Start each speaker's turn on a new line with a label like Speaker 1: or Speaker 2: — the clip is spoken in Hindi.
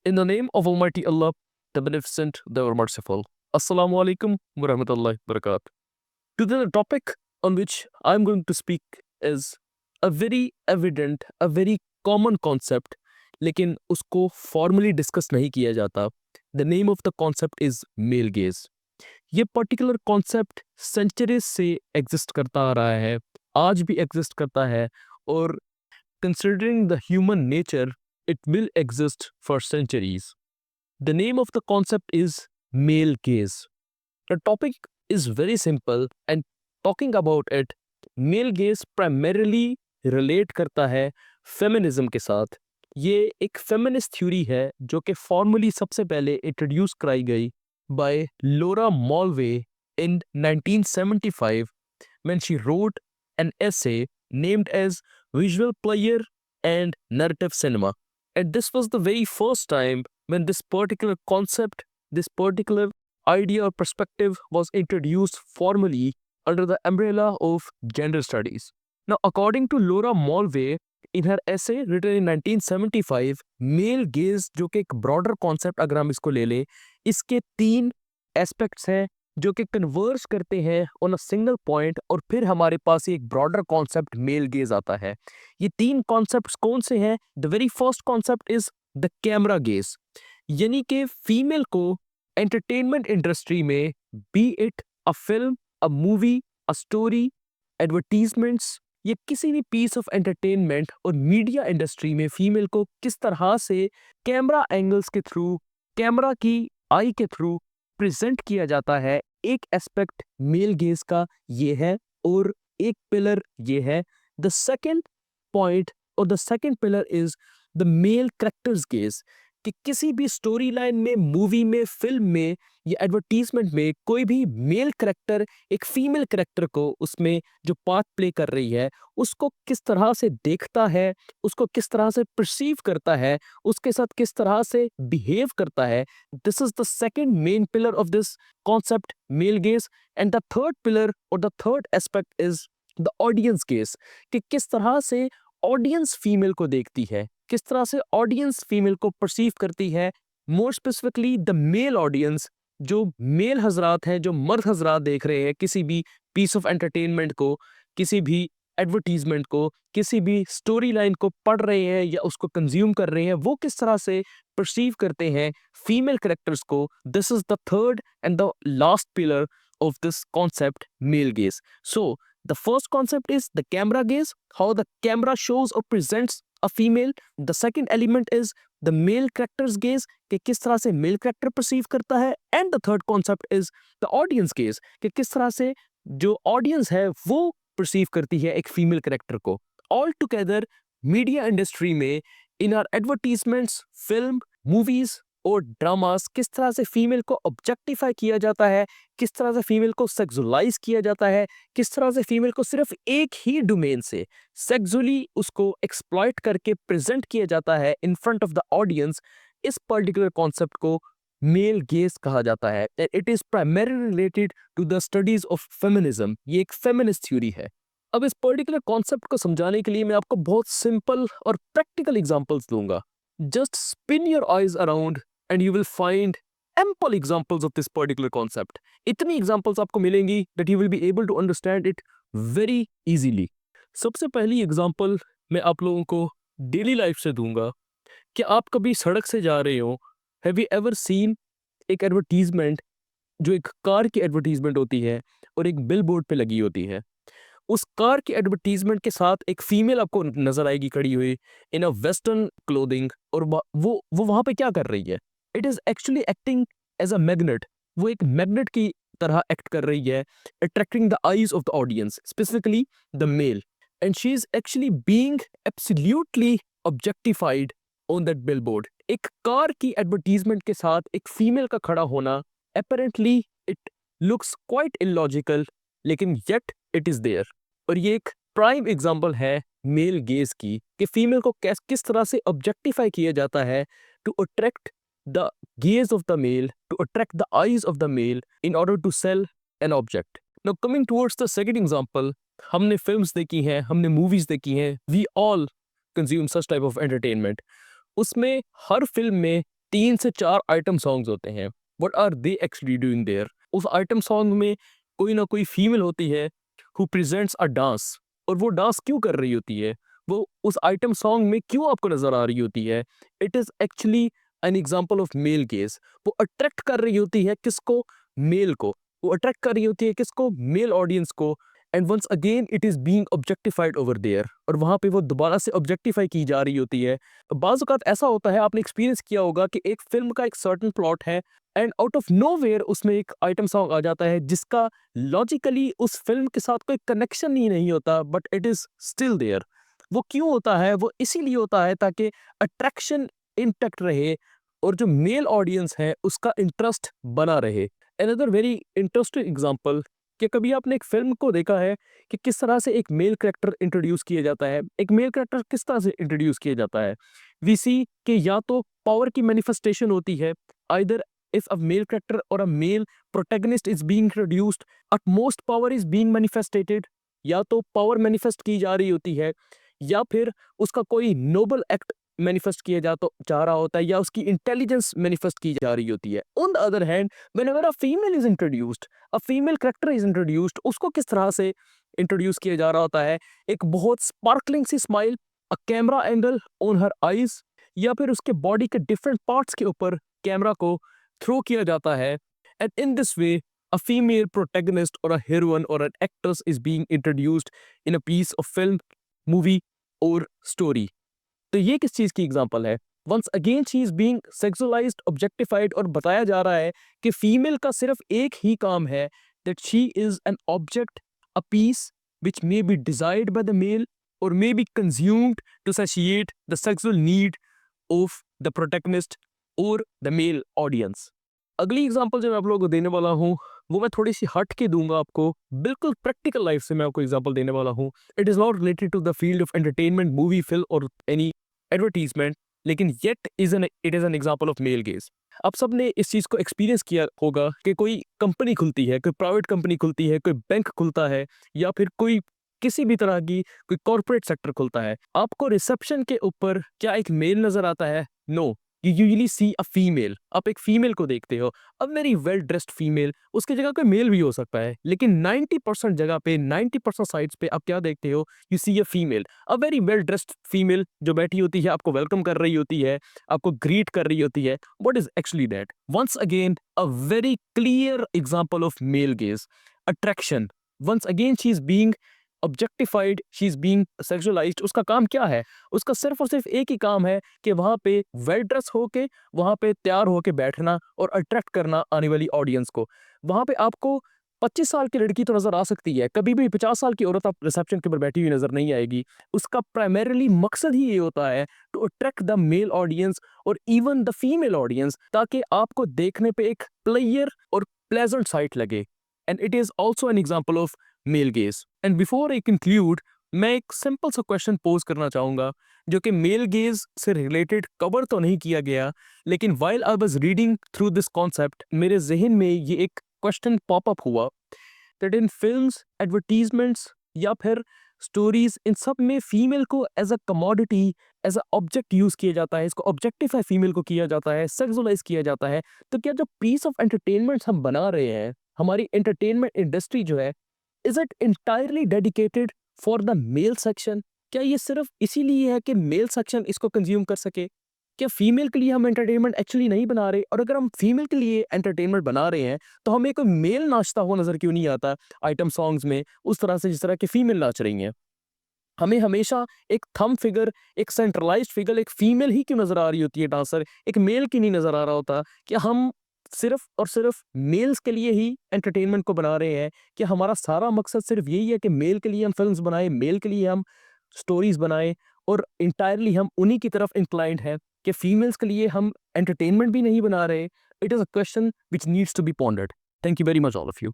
Speaker 1: In the name of Almighty Allah, the Beneficent, the Ever Merciful. Assalamu alaikum wa rahmatullahi wa barakatuh. Today the topic on which I'm going to speak is a very evident, a very common concept, लेकिन उसको formally discuss नहीं किया जाता. The name of the concept is male gaze. ये पर्टिकुलर कॉन्सेप्ट सेंचुरीज से एग्जिस्ट करता आ रहा है, आज भी एग्जिस्ट करता है, और considering the human nature, it will exist for centuries. The name of the concept is male gaze. The topic is very simple and talking about it, male gaze primarily relate करता है फेमिनिज्म के साथ. ये एक फेमिनिस्ट थ्योरी है जो कि फॉर्मली सबसे पहले इंट्रोड्यूस कराई गई by Laura Mulvey in 1975 when she wrote an essay named as Visual Pleasure and Narrative Cinema. And this was the very first time when this particular concept, this particular idea or perspective was introduced formally under the umbrella of gender studies. Now, according to Laura Mulvey, in her essay written in 1975, male gaze जो कि एक broader concept अगर हम इसको ले लें, इसके 3 एस्पेक्ट्स हैं जो कि कन्वर्ज करते हैं ऑन अ सिंगल पॉइंट, और फिर हमारे पास एक ब्रॉडर कॉन्सेप्ट मेल गेज आता है. ये 3 कॉन्सेप्ट्स कौन से हैं? The very first concept is the camera gauge, यानी कि फीमेल को एंटरटेनमेंट इंडस्ट्री में, B it a film, a movie, a story, advertisements, ये किसी भी पीस ऑफ एंटरटेनमेंट और मीडिया इंडस्ट्री में फीमेल को किस तरह से कैमरा एंगल्स के थ्रू, कैमरा की आई के थ्रू प्रेजेंट किया जाता है. एक एस्पेक्ट मेल गेज का ये है, और एक पिलर ये है. द सेकंड पॉइंट और the second pillar is the male characters gauge, कि किसी भी स्टोरी लाइन में, मूवी में, फिल्म में या एडवर्टीजमेंट में कोई भी मेल कैरेक्टर एक फीमेल कैरेक्टर को उसमें जो पार्ट प्ले कर रही है उसको किस तरह से देखता है, उसको किस तरह से परसीव करता है, उसके साथ किस तरह से बिहेव करता है. This is the second main pillar of this concept male gaze. And the third pillar और the third aspect is the audience gaze, कि किस तरह से ऑडियंस फीमेल को देखती है, किस तरह से ऑडियंस फीमेल को परसीव करती है. More specifically the male audience, जो मेल हजरात हैं, जो मर्द हजरात देख रहे हैं किसी भी पीस ऑफ एंटरटेनमेंट को, किसी भी एडवर्टीजमेंट को, किसी भी स्टोरी लाइन को पढ़ रहे हैं या उसको कंज्यूम कर रहे हैं, वो किस तरह से परसीव करते हैं फीमेल कैरेक्टर्स को. This is the third and the last pillar of this concept male gaze. So the first concept is the camera gaze, how the camera shows or presents a female. The second element is the male character's gaze, कि किस तरह से male character perceive करता है. And the third concept is the audience gaze, कि किस तरह से जो audience है वो perceive करती है एक female character को. All together media industry में in our advertisements, film, movies और ड्रामास किस तरह से फीमेल को ऑब्जेक्टिफाई किया जाता है, किस तरह से फीमेल को सेक्सुअलाइज किया जाता है, किस तरह से फीमेल को सिर्फ एक ही डोमेन से सेक्सुअली उसको एक्सप्लॉइट करके प्रेजेंट किया जाता है in front of the audience. इस पर्टिकुलर कॉन्सेप्ट को मेल गेज कहा जाता है. It is primarily related to the studies of feminism. ये एक फेमिनिस्ट थ्योरी है. अब इस पर्टिकुलर कॉन्सेप्ट को समझाने के लिए मैं आपको बहुत सिंपल और प्रैक्टिकल एग्जांपल्स दूंगा. Just spin your eyes around and you will find ample examples of this particular concept. इतनी examples आपको मिलेंगी that you will be able to understand it very easily. सबसे पहली example मैं आप लोगों को daily life से दूंगा कि आप कभी सड़क से जा रहे हो. Have you ever seen एक advertisement जो एक कार की advertisement होती है और एक billboard पे लगी होती है. उस कार की एडवर्टीजमेंट के साथ एक फीमेल आपको नजर आएगी खड़ी हुई इन अ वेस्टर्न क्लोथिंग, और वो वहां पे क्या कर रही है? It is actually acting as a magnet. वो एक मैग्नेट की तरह एक्ट कर रही है, attracting the eyes of the audience, specifically the male. And she is actually being absolutely objectified on that billboard. एक कार की एडवर्टीजमेंट के साथ एक फीमेल का खड़ा होना, apparently it looks quite illogical, लेकिन येट इट इज देयर. और ये एक प्राइम एग्जांपल है मेल गेज की, कि फीमेल को किस तरह से ऑब्जेक्टिफाई किया जाता है to attract the gaze of the male, to attract the eyes of the male in order to sell an object. Now coming towards the second example, हमने फिल्म्स देखी हैं, हमने मूवीज देखी हैं, we all consume such type of entertainment. उसमें हर फिल्म में 3 से 4 आइटम सॉन्ग्स होते हैं। What are they actually doing there? उस आइटम सॉन्ग में कोई ना कोई फीमेल होती है हु प्रेजेंट्स अ डांस, और वो डांस क्यों कर रही होती है, वो उस आइटम सॉन्ग में क्यों आपको नजर आ रही होती है? It is actually an example of male gauge. वो अट्रैक्ट कर रही होती है किसको? मेल को। वो अट्रैक्ट कर रही होती है किसको? मेल ऑडियंस को। And once again it is being objectified over there, और वहां पे वो दोबारा से ऑब्जेक्टिफाई की जा रही होती है। बाज़ औक़ात ऐसा होता है, आपने एक्सपीरियंस किया होगा कि एक फिल्म का एक सर्टेन प्लॉट है एंड आउट ऑफ नोवेयर उसमें एक आइटम सॉन्ग आ जाता है जिसका लॉजिकली उस फिल्म के साथ कोई कनेक्शन ही नहीं होता, but it is still there. वो क्यों होता है? वो इसीलिए होता है ताकि अट्रैक्शन इंटैक्ट रहे और जो मेल ऑडियंस है उसका इंटरेस्ट बना रहे। अनदर वेरी इंटरेस्टिंग एग्जांपल, कि कभी आपने एक फिल्म को देखा है कि किस तरह से एक मेल कैरेक्टर इंट्रोड्यूस किया जाता है? एक मेल कैरेक्टर किस तरह से इंट्रोड्यूस किया जाता है? वी सी कि या तो पावर की मैनिफेस्टेशन होती है, either if a male character or a male protagonist is being introduced, utmost power is being manifested, या तो पावर मैनिफेस्ट की जा रही होती है, या फिर उसका कोई नोबल एक्ट मैनिफेस्ट किया जा रहा होता है, या उसकी इंटेलिजेंस मैनिफेस्ट की जा रही होती है। On the other hand, whenever a female is introduced, a female character is introduced, उसको किस तरह से इंट्रोड्यूस किया जा रहा होता है? एक बहुत स्पार्कलिंग सी smile, a camera angle on her eyes, या फिर उसके बॉडी के डिफरेंट पार्ट्स के ऊपर कैमरा को थ्रो किया जाता है। And in this way a female protagonist or a heroine or an actress is being introduced in a piece of film, movie or story. तो ये किस चीज की एग्जांपल है? Once again she is being sexualised, objectified, और बताया जा रहा है कि फीमेल का सिर्फ एक ही काम है, that she is an object, a piece which may be desired by the male or may be consumed to satiate the sexual need of the protagonist or the male audience. अगली एग्जांपल जो मैं आप लोगों को देने वाला हूँ वो मैं थोड़ी सी हट के दूंगा आपको, बिल्कुल प्रैक्टिकल लाइफ से मैं आपको एग्जांपल देने वाला हूँ। It is not related to the field of entertainment, movie, film और एनी एडवर्टीजमेंट, लेकिन yet it is an example of male gaze. आप सब ने इस चीज को एक्सपीरियंस किया होगा कि कोई कंपनी खुलती है, कोई प्राइवेट कंपनी खुलती है, कोई बैंक खुलता है, या फिर कोई किसी भी तरह की कोई कॉर्पोरेट सेक्टर खुलता है। आपको रिसेप्शन के ऊपर क्या एक मेल नजर आता है? No, you usually see a female. आप एक फीमेल को देखते हो, a very well dressed female, उसकी जगह कोई मेल भी हो सकता है, लेकिन 90% जगह पे, 90% साइट्स पे आप क्या देखते हो? You see a female, a very well dressed female जो बैठी होती है, आपको वेलकम कर रही होती है, आपको ग्रीट कर रही होती है। What is actually that? Once again a very clear example of male gaze, attraction. Once again she is being objectified, she is being sexualised. उसका काम क्या है? उसका सिर्फ और सिर्फ एक ही काम है कि वहां पे वेल ड्रेस होके, वहां पे तैयार होके बैठना और अट्रैक्ट करना आने वाली ऑडियंस को। वहां पे आपको 25 साल की लड़की तो नजर आ सकती है, कभी भी 50 साल की औरत आप रिसेप्शन के ऊपर बैठी हुई नजर नहीं आएगी। उसका प्राइमरीली मकसद ही ये होता है to attract the male audience और इवन द फीमेल ऑडियंस, ताकि आपको देखने पे एक प्लेयर और प्लेजेंट साइट लगे। And it is also an example of male gaze. And before I conclude, मैं एक सिंपल सा क्वेश्चन पोज करना चाहूंगा जो कि मेल गेज से रिलेटेड कवर तो नहीं किया गया, लेकिन while I was reading through this concept मेरे जहन में ये एक क्वेश्चन पॉप अप हुआ, दैट इन फिल्म्स, एडवर्टीजमेंट्स या फिर स्टोरीज, इन सब में फीमेल को as a commodity, as a object use किया जाता है, इसको ऑब्जेक्टिफाई फीमेल को किया जाता है, सेक्सुअलाइज किया जाता है। तो क्या जो पीस ऑफ एंटरटेनमेंट हम बना रहे हैं, हमारी एंटरटेनमेंट इंडस्ट्री जो है, is it entirely dedicated for the male section? क्या ये सिर्फ इसीलिए है कि मेल सेक्शन इसको कंज्यूम कर सके? क्या फीमेल के लिए हम एंटरटेनमेंट एक्चुअली नहीं बना रहे? और अगर हम फीमेल के लिए एंटरटेनमेंट बना रहे हैं तो हमें कोई मेल नाचता हुआ नजर क्यों नहीं आता आइटम सॉन्ग्स में, उस तरह से जिस तरह की फीमेल नाच रही हैं? हमें हमेशा एक थंब फिगर, एक सेंट्रलाइज्ड फिगर, एक फीमेल ही क्यों नजर आ रही होती है डांसर, एक मेल क्यों नहीं नजर आ रहा होता? क्या हम सिर्फ और सिर्फ मेल्स के लिए ही एंटरटेनमेंट को बना रहे हैं? कि हमारा सारा मकसद सिर्फ यही है कि मेल के लिए हम फिल्म्स बनाएं, मेल के लिए हम स्टोरीज बनाएं, और इंटायरली हम उन्हीं की तरफ इंक्लाइंड हैं कि फीमेल्स के लिए हम एंटरटेनमेंट भी नहीं बना रहे? It is a question which needs to be pondered. Thank you very much all of you.